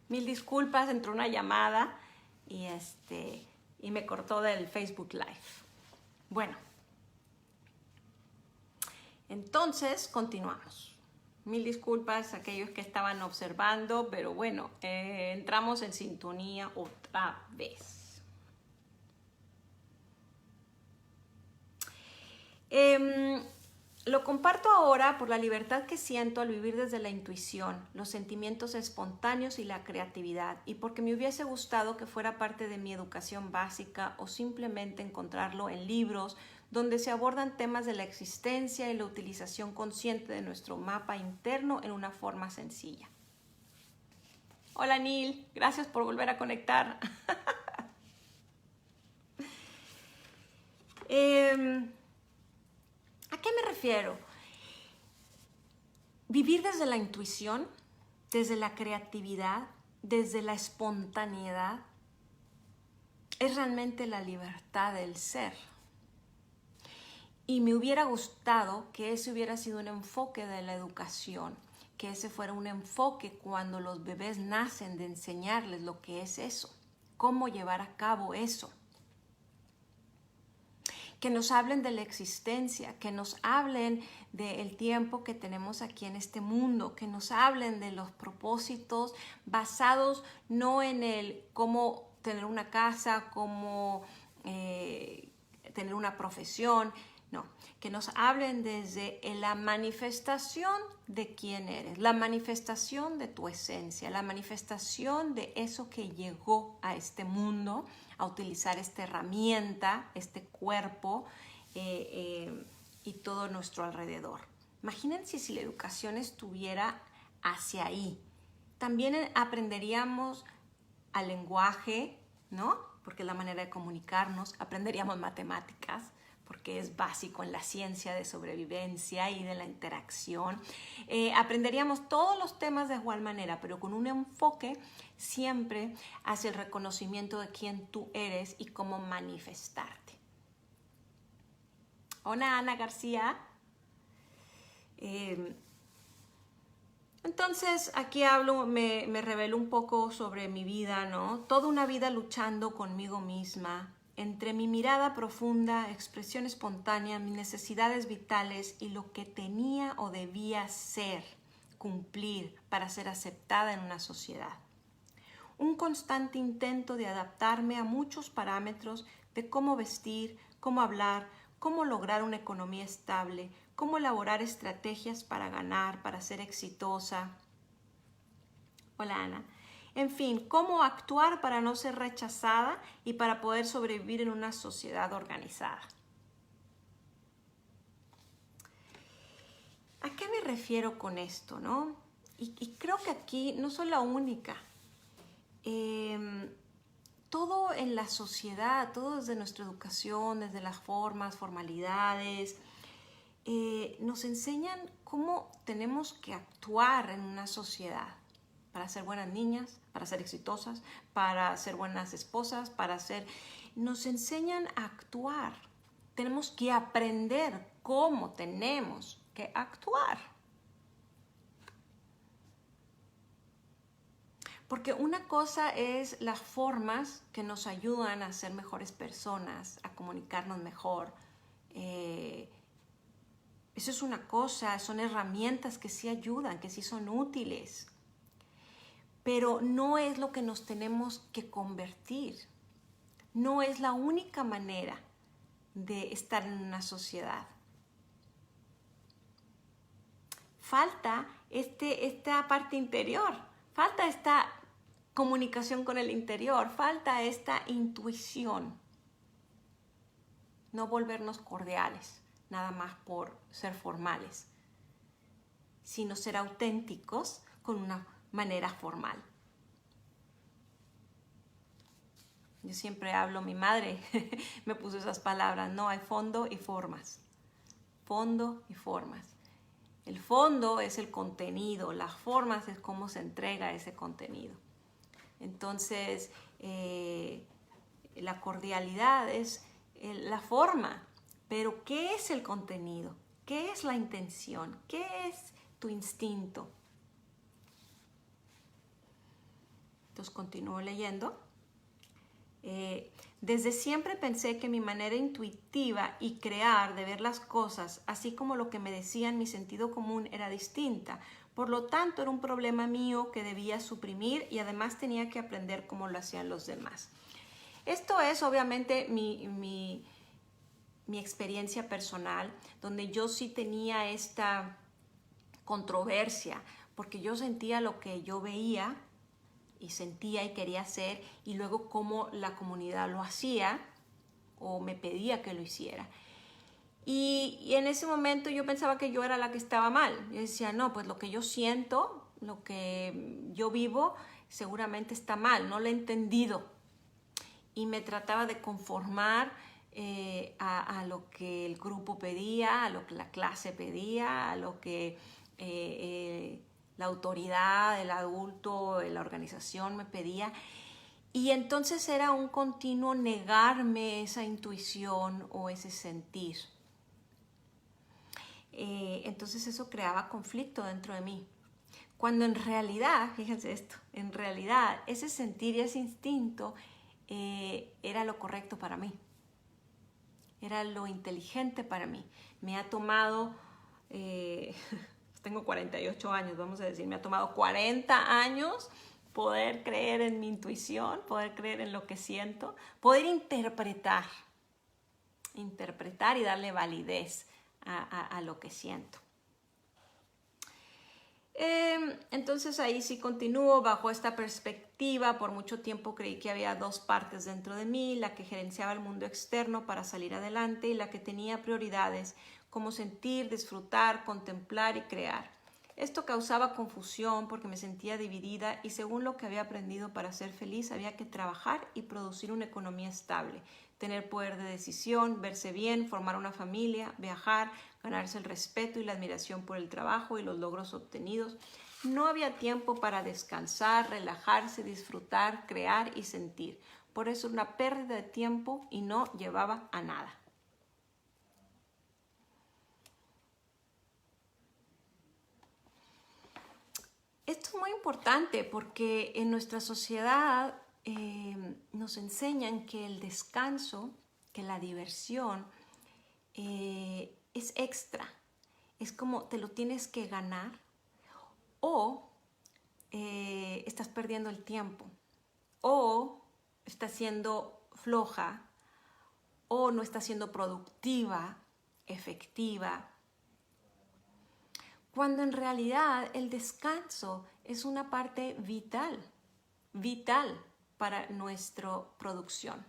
Mil disculpas, entró una llamada y, y me cortó del Facebook Live. Bueno, entonces continuamos. Mil disculpas a aquellos que estaban observando, pero bueno, entramos en sintonía otra vez. Lo comparto ahora por la libertad que siento al vivir desde la intuición, los sentimientos espontáneos y la creatividad, y porque me hubiese gustado que fuera parte de mi educación básica o simplemente encontrarlo en libros donde se abordan temas de la existencia y la utilización consciente de nuestro mapa interno en una forma sencilla. Hola Neil, gracias por volver a conectar. ¿A qué me refiero? Vivir desde la intuición, desde la creatividad, desde la espontaneidad, es realmente la libertad del ser. Y me hubiera gustado que ese hubiera sido un enfoque de la educación, que ese fuera un enfoque cuando los bebés nacen, de enseñarles lo que es eso, cómo llevar a cabo eso. Que nos hablen de la existencia, que nos hablen del tiempo que tenemos aquí en este mundo, que nos hablen de los propósitos basados no en el cómo tener una casa, cómo tener una profesión, no, que nos hablen desde la manifestación de quién eres, la manifestación de tu esencia, la manifestación de eso que llegó a este mundo, a utilizar esta herramienta, este cuerpo y todo nuestro alrededor. Imagínense si la educación estuviera hacia ahí. También aprenderíamos al lenguaje, ¿no? Porque es la manera de comunicarnos. Aprenderíamos matemáticas, porque es básico en la ciencia de sobrevivencia y de la interacción. Aprenderíamos todos los temas de igual manera, pero con un enfoque siempre hacia el reconocimiento de quién tú eres y cómo manifestarte. Hola, Ana García. Entonces, aquí hablo, me revelo un poco sobre mi vida, ¿no? Toda una vida luchando conmigo misma, entre mi mirada profunda, expresión espontánea, mis necesidades vitales y lo que tenía o debía ser, cumplir para ser aceptada en una sociedad. Un constante intento de adaptarme a muchos parámetros de cómo vestir, cómo hablar, cómo lograr una economía estable, cómo elaborar estrategias para ganar, para ser exitosa. Hola, Ana. En fin, cómo actuar para no ser rechazada y para poder sobrevivir en una sociedad organizada. ¿A qué me refiero con esto, no? Y creo que aquí no soy la única. Todo en la sociedad, todo desde nuestra educación, desde las formas, formalidades, nos enseñan cómo tenemos que actuar en una sociedad para ser buenas niñas, para ser exitosas, para ser buenas esposas, para ser... Nos enseñan a actuar. Tenemos que aprender cómo tenemos que actuar. Porque una cosa es las formas que nos ayudan a ser mejores personas, a comunicarnos mejor. Eso es una cosa, son herramientas que sí ayudan, que sí son útiles. Pero no es lo que nos tenemos que convertir. No es la única manera de estar en una sociedad. Falta esta parte interior, falta esta comunicación con el interior, falta esta intuición. No volvernos cordiales, nada más por ser formales, sino ser auténticos con una manera formal. Yo siempre hablo, mi madre me puso esas palabras, no, hay fondo y formas. Fondo y formas. El fondo es el contenido, las formas es cómo se entrega ese contenido. Entonces, la cordialidad es la forma, pero ¿qué es el contenido? ¿Qué es la intención? ¿Qué es tu instinto? Entonces continúo leyendo. Desde siempre pensé que mi manera intuitiva y crear de ver las cosas, así como lo que me decían mi sentido común, era distinta. Por lo tanto, era un problema mío que debía suprimir y además tenía que aprender cómo lo hacían los demás. Esto es obviamente mi experiencia personal, donde yo sí tenía esta controversia, porque yo sentía lo que yo veía y sentía y quería hacer, y luego cómo la comunidad lo hacía o me pedía que lo hiciera. Y en ese momento yo pensaba que yo era la que estaba mal. Yo decía, no, pues lo que yo siento, lo que yo vivo, seguramente está mal, no lo he entendido. Y me trataba de conformar a lo que el grupo pedía, a lo que la clase pedía, a lo que la autoridad, el adulto, la organización me pedía. Y entonces era un continuo negarme esa intuición o ese sentir. Entonces eso creaba conflicto dentro de mí. Cuando en realidad, fíjense esto, en realidad ese sentir y ese instinto era lo correcto para mí. Era lo inteligente para mí. Me ha tomado, tengo 48 años, vamos a decir, me ha tomado 40 años poder creer en mi intuición, poder creer en lo que siento, poder interpretar y darle validez a lo que siento. Entonces ahí sí continúo bajo esta perspectiva. Por mucho tiempo creí que había dos partes dentro de mí, la que gerenciaba el mundo externo para salir adelante y la que tenía prioridades como sentir, disfrutar, contemplar y crear. Esto causaba confusión porque me sentía dividida y según lo que había aprendido para ser feliz había que trabajar y producir una economía estable, tener poder de decisión, verse bien, formar una familia, viajar, ganarse el respeto y la admiración por el trabajo y los logros obtenidos. No había tiempo para descansar, relajarse, disfrutar, crear y sentir. Por eso era una pérdida de tiempo y no llevaba a nada. Esto es muy importante porque en nuestra sociedad nos enseñan que el descanso, que la diversión es extra. Es como te lo tienes que ganar o estás perdiendo el tiempo o estás siendo floja o no estás siendo productiva, efectiva. Cuando en realidad el descanso es una parte vital, vital para nuestra producción.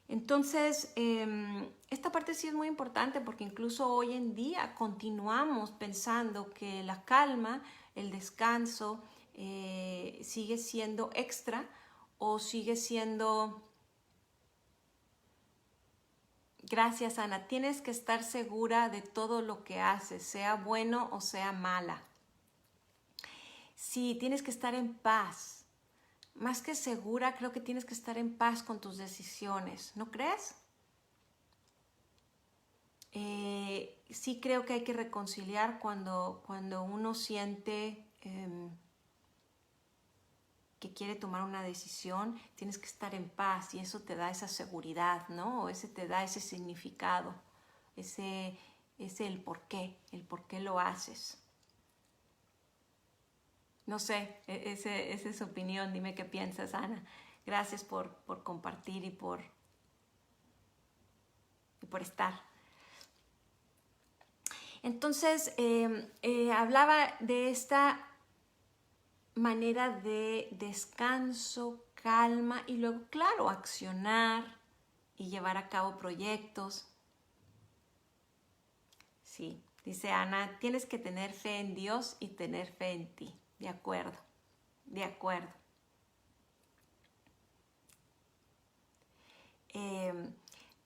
Entonces, esta parte sí es muy importante porque incluso hoy en día continuamos pensando que la calma, el descanso, sigue siendo extra o sigue siendo... Gracias, Ana. Tienes que estar segura de todo lo que haces, sea bueno o sea mala. Sí, tienes que estar en paz. Más que segura, creo que tienes que estar en paz con tus decisiones. ¿No crees? Sí creo que hay que reconciliar cuando uno siente que quiere tomar una decisión, tienes que estar en paz y eso te da esa seguridad, ¿no? O ese te da ese significado, ese el por qué lo haces. No sé, esa es su opinión, dime qué piensas, Ana. Gracias por compartir y por estar. Entonces, hablaba de esta manera de descanso, calma y luego, claro, accionar y llevar a cabo proyectos. Sí, dice Ana, tienes que tener fe en Dios y tener fe en ti. De acuerdo, de acuerdo.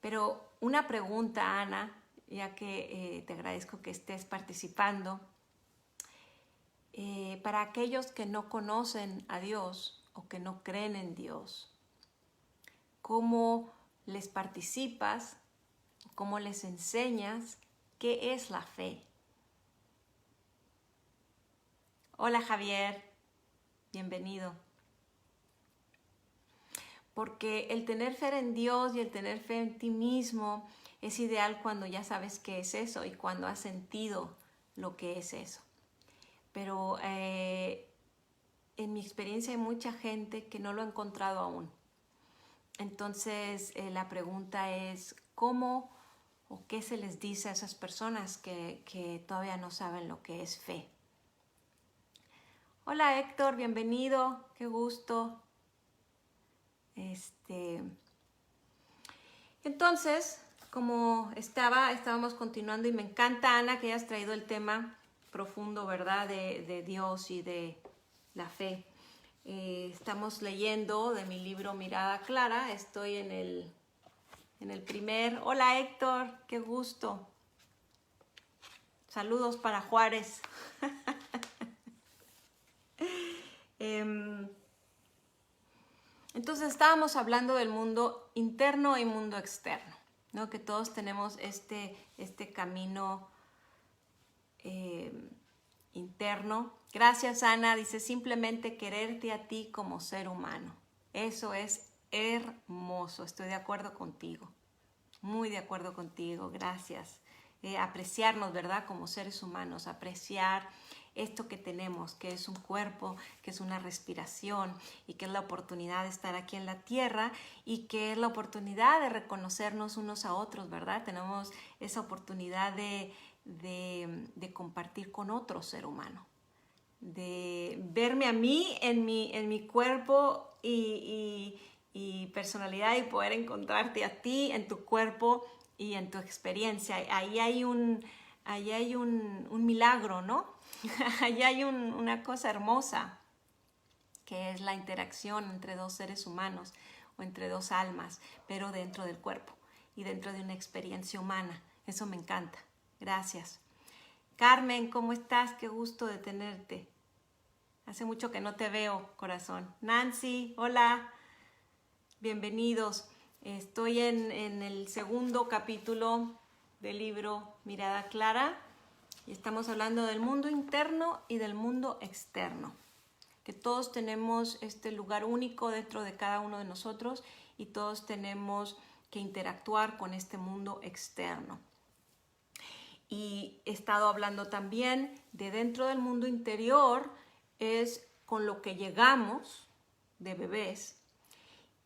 Pero una pregunta, Ana, ya que te agradezco que estés participando. Para aquellos que no conocen a Dios o que no creen en Dios, ¿cómo les participas? ¿Cómo les enseñas qué es la fe? Hola Javier, bienvenido. Porque el tener fe en Dios y el tener fe en ti mismo es ideal cuando ya sabes qué es eso y cuando has sentido lo que es eso. Pero en mi experiencia hay mucha gente que no lo ha encontrado aún. Entonces la pregunta es, ¿cómo o qué se les dice a esas personas que todavía no saben lo que es fe? Hola Héctor, bienvenido, qué gusto. Entonces, como estábamos continuando y me encanta, Ana, que hayas traído el tema profundo, ¿verdad? De Dios y de la fe. Estamos leyendo de mi libro Mirada Clara. Estoy en el primer. Hola Héctor, qué gusto. Saludos para Juárez. Entonces estábamos hablando del mundo interno y mundo externo, ¿no? Que todos tenemos este camino interno. Gracias Ana, dice simplemente quererte a ti como ser humano. Eso es hermoso, estoy de acuerdo contigo, muy de acuerdo contigo, gracias. Apreciarnos, ¿verdad? Como seres humanos, apreciar esto que tenemos, que es un cuerpo, que es una respiración y que es la oportunidad de estar aquí en la tierra y que es la oportunidad de reconocernos unos a otros, ¿verdad? Tenemos esa oportunidad de compartir con otro ser humano, de verme a mí en mi cuerpo y personalidad y poder encontrarte a ti en tu cuerpo y en tu experiencia. Ahí hay un milagro, ¿no? Ahí hay una cosa hermosa, que es la interacción entre dos seres humanos o entre dos almas, pero dentro del cuerpo y dentro de una experiencia humana. Eso me encanta. Gracias. Carmen, ¿cómo estás? Qué gusto de tenerte. Hace mucho que no te veo, corazón. Nancy, hola. Bienvenidos. Estoy en el segundo capítulo del libro Mirada Clara y estamos hablando del mundo interno y del mundo externo. Que todos tenemos este lugar único dentro de cada uno de nosotros y todos tenemos que interactuar con este mundo externo. Y he estado hablando también de dentro del mundo interior, es con lo que llegamos de bebés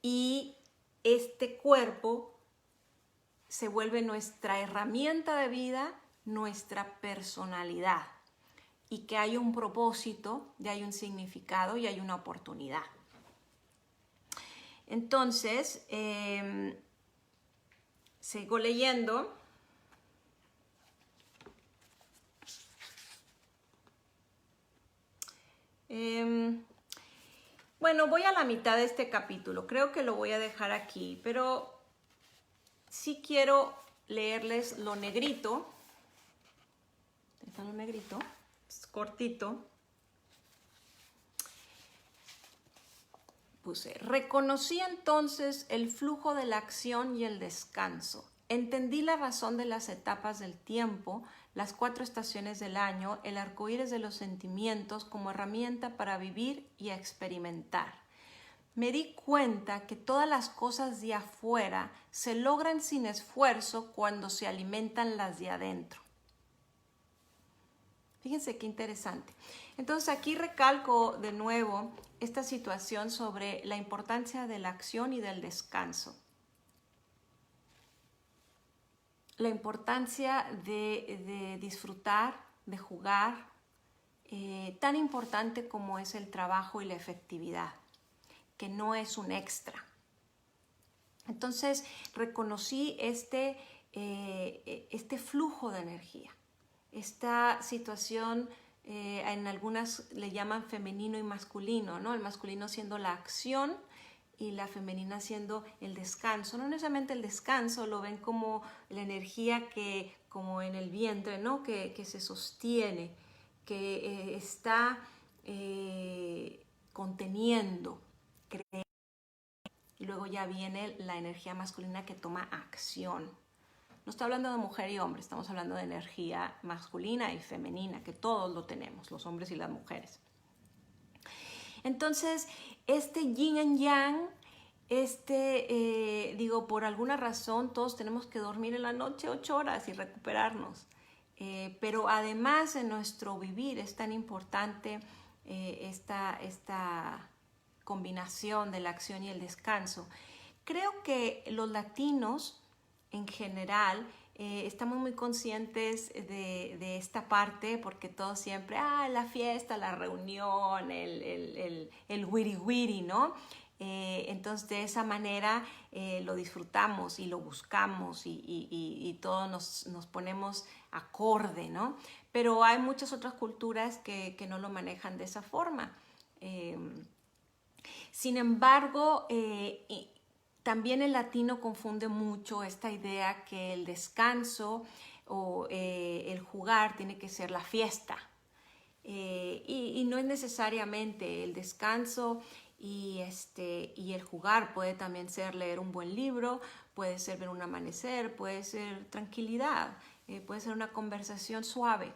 y este cuerpo se vuelve nuestra herramienta de vida, nuestra personalidad y que hay un propósito, y hay un significado y hay una oportunidad. Entonces, sigo leyendo. Bueno, voy a la mitad de este capítulo, creo que lo voy a dejar aquí, pero sí quiero leerles lo negrito. Está lo negrito, es cortito. Puse, reconocí entonces el flujo de la acción y el descanso. Entendí la razón de las etapas del tiempo, las 4 estaciones del año, el arcoíris de los sentimientos como herramienta para vivir y experimentar. Me di cuenta que todas las cosas de afuera se logran sin esfuerzo cuando se alimentan las de adentro. Fíjense qué interesante. Entonces aquí recalco de nuevo esta situación sobre la importancia de la acción y del descanso. La importancia de disfrutar, de jugar, tan importante como es el trabajo y la efectividad, que no es un extra. Entonces reconocí este flujo de energía, esta situación, en algunas le llaman femenino y masculino, ¿no? El masculino siendo la acción y la femenina siendo el descanso. No necesariamente el descanso, lo ven como la energía que, como en el vientre, ¿no? Que se sostiene, que está conteniendo. Y luego ya viene la energía masculina que toma acción. No está hablando de mujer y hombre, estamos hablando de energía masculina y femenina, que todos lo tenemos, los hombres y las mujeres. Entonces, este yin and yang, digo, por alguna razón todos tenemos que dormir en la noche 8 horas y recuperarnos. Pero además en nuestro vivir es tan importante esta combinación de la acción y el descanso. Creo que los latinos en general estamos muy conscientes de esta parte porque todos siempre, la fiesta, la reunión, el wiri wiri, ¿no? Entonces de esa manera lo disfrutamos y lo buscamos y todos nos ponemos acorde, ¿no? Pero hay muchas otras culturas que no lo manejan de esa forma. Sin embargo, también el latino confunde mucho esta idea que el descanso o el jugar tiene que ser la fiesta. Y no es necesariamente el descanso y el jugar. Puede también ser leer un buen libro, puede ser ver un amanecer, puede ser tranquilidad, puede ser una conversación suave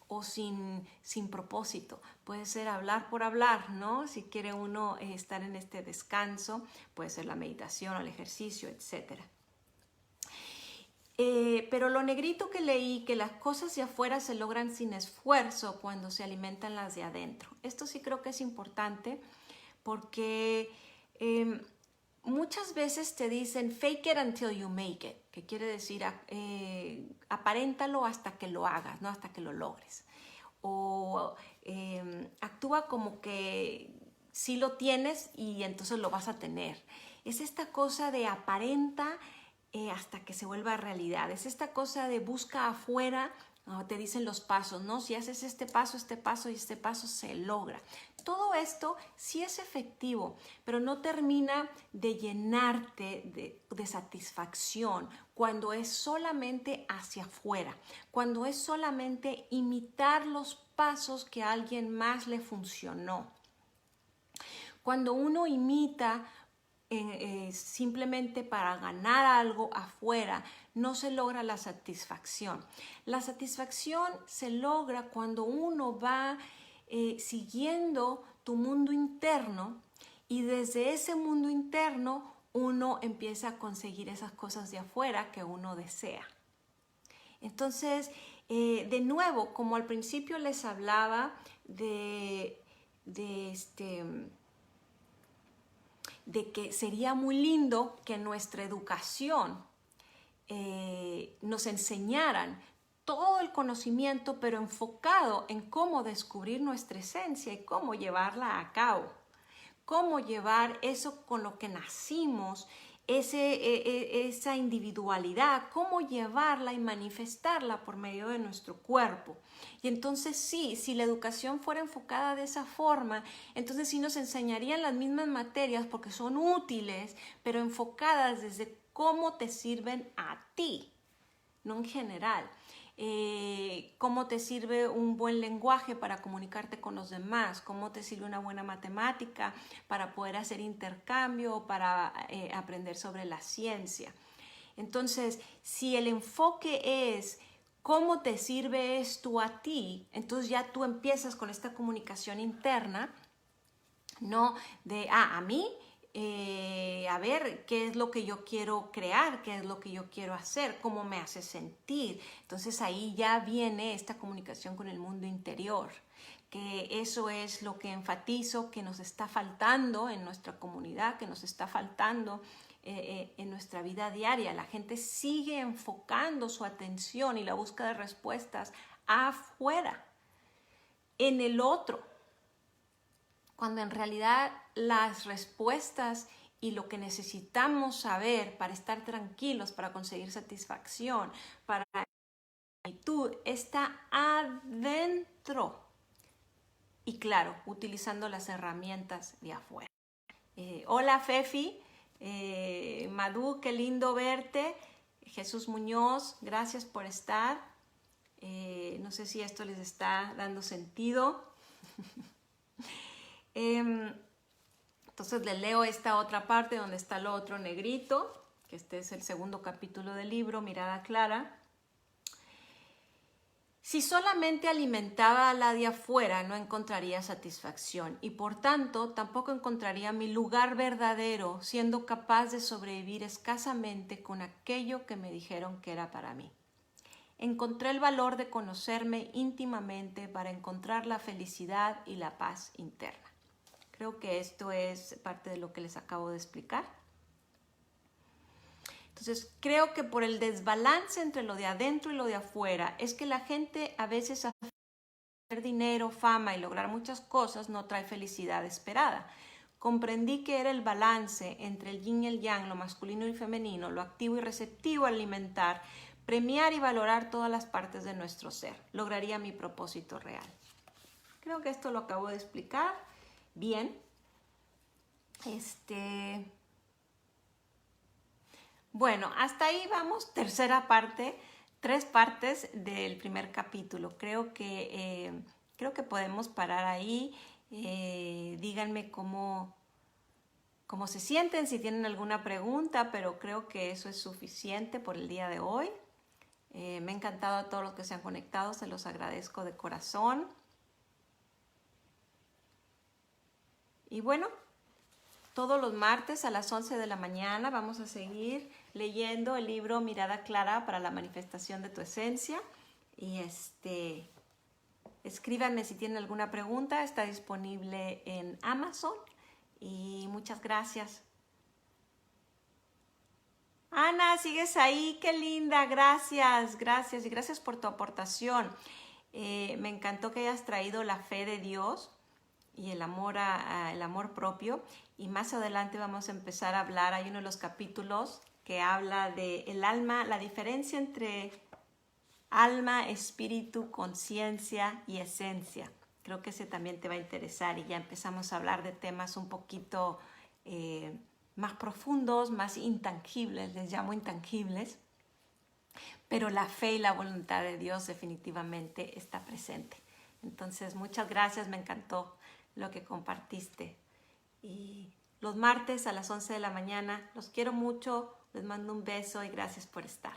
o sin propósito. Puede ser hablar por hablar, ¿no? Si quiere uno estar en este descanso, puede ser la meditación o el ejercicio, etc. Pero lo negrito que leí, que las cosas de afuera se logran sin esfuerzo cuando se alimentan las de adentro. Esto sí creo que es importante porque muchas veces te dicen fake it until you make it, que quiere decir aparéntalo hasta que lo hagas, no hasta que lo logres. O actúa como que sí lo tienes y entonces lo vas a tener. Es esta cosa de aparenta hasta que se vuelva realidad. Es esta cosa de busca afuera, te dicen los pasos, ¿no? Si haces este paso y este paso se logra. Todo esto sí es efectivo, pero no termina de llenarte de satisfacción cuando es solamente hacia afuera, cuando es solamente imitar los pasos que a alguien más le funcionó. Cuando uno imita simplemente para ganar algo afuera, no se logra la satisfacción. La satisfacción se logra cuando uno va siguiendo tu mundo interno y desde ese mundo interno uno empieza a conseguir esas cosas de afuera que uno desea. Entonces, de nuevo, como al principio les hablaba de que sería muy lindo que nuestra educación nos enseñaran todo el conocimiento, pero enfocado en cómo descubrir nuestra esencia y cómo llevarla a cabo. Cómo llevar eso con lo que nacimos, esa individualidad, cómo llevarla y manifestarla por medio de nuestro cuerpo. Y entonces sí, si la educación fuera enfocada de esa forma, entonces sí nos enseñarían las mismas materias porque son útiles, pero enfocadas desde cómo te sirven a ti, no en general. Cómo te sirve un buen lenguaje para comunicarte con los demás, cómo te sirve una buena matemática para poder hacer intercambio o para aprender sobre la ciencia. Entonces, si el enfoque es cómo te sirve esto a ti, entonces ya tú empiezas con esta comunicación interna, no de, a mí, a ver qué es lo que yo quiero crear, qué es lo que yo quiero hacer, cómo me hace sentir. Entonces ahí ya viene esta comunicación con el mundo interior, que eso es lo que enfatizo que nos está faltando en nuestra comunidad, que nos está faltando en nuestra vida diaria. La gente sigue enfocando su atención y la búsqueda de respuestas afuera, en el otro, cuando en realidad las respuestas y lo que necesitamos saber para estar tranquilos, para conseguir satisfacción, para la plenitud, está adentro. Y claro, utilizando las herramientas de afuera. Hola Fefi, Madu, qué lindo verte. Jesús Muñoz, gracias por estar. No sé si esto les está dando sentido. Entonces le leo esta otra parte donde está lo otro negrito. que este es el segundo capítulo del libro, Mirada Clara. Si solamente alimentaba a la de afuera, no encontraría satisfacción y por tanto tampoco encontraría mi lugar verdadero, siendo capaz de sobrevivir escasamente con aquello que me dijeron que era para mí. Encontré el valor de conocerme íntimamente para encontrar la felicidad y la paz interna. Creo que esto es parte de lo que les acabo de explicar. Entonces, creo que por el desbalance entre lo de adentro y lo de afuera, es que la gente a veces hacer dinero, fama y lograr muchas cosas no trae felicidad esperada. Comprendí que era el balance entre el yin y el yang, lo masculino y femenino, lo activo y receptivo al alimentar, premiar y valorar todas las partes de nuestro ser. Lograría mi propósito real. Creo que esto lo acabo de explicar bien. Bueno, hasta ahí vamos, tercera parte, 3 partes del primer capítulo. Creo que podemos parar ahí. Díganme cómo se sienten, si tienen alguna pregunta, pero creo que eso es suficiente por el día de hoy. Me ha encantado a todos los que se han conectado, se los agradezco de corazón. Y bueno, todos los martes a las 11 de la mañana vamos a seguir leyendo el libro Mirada Clara para la manifestación de tu esencia. Y escríbanme si tienen alguna pregunta, está disponible en Amazon. Y muchas gracias. Ana, ¿sigues ahí? Qué linda, gracias, gracias. Y gracias por tu aportación. Me encantó que hayas traído la fe de Dios y el amor propio, y más adelante vamos a empezar a hablar, hay uno de los capítulos que habla de el alma, la diferencia entre alma, espíritu, conciencia y esencia. Creo que ese también te va a interesar y ya empezamos a hablar de temas un poquito más profundos, más intangibles, les llamo intangibles, pero la fe y la voluntad de Dios definitivamente está presente. Entonces, muchas gracias, me encantó lo que compartiste. Y los martes a las 11 de la mañana, los quiero mucho, les mando un beso y gracias por estar.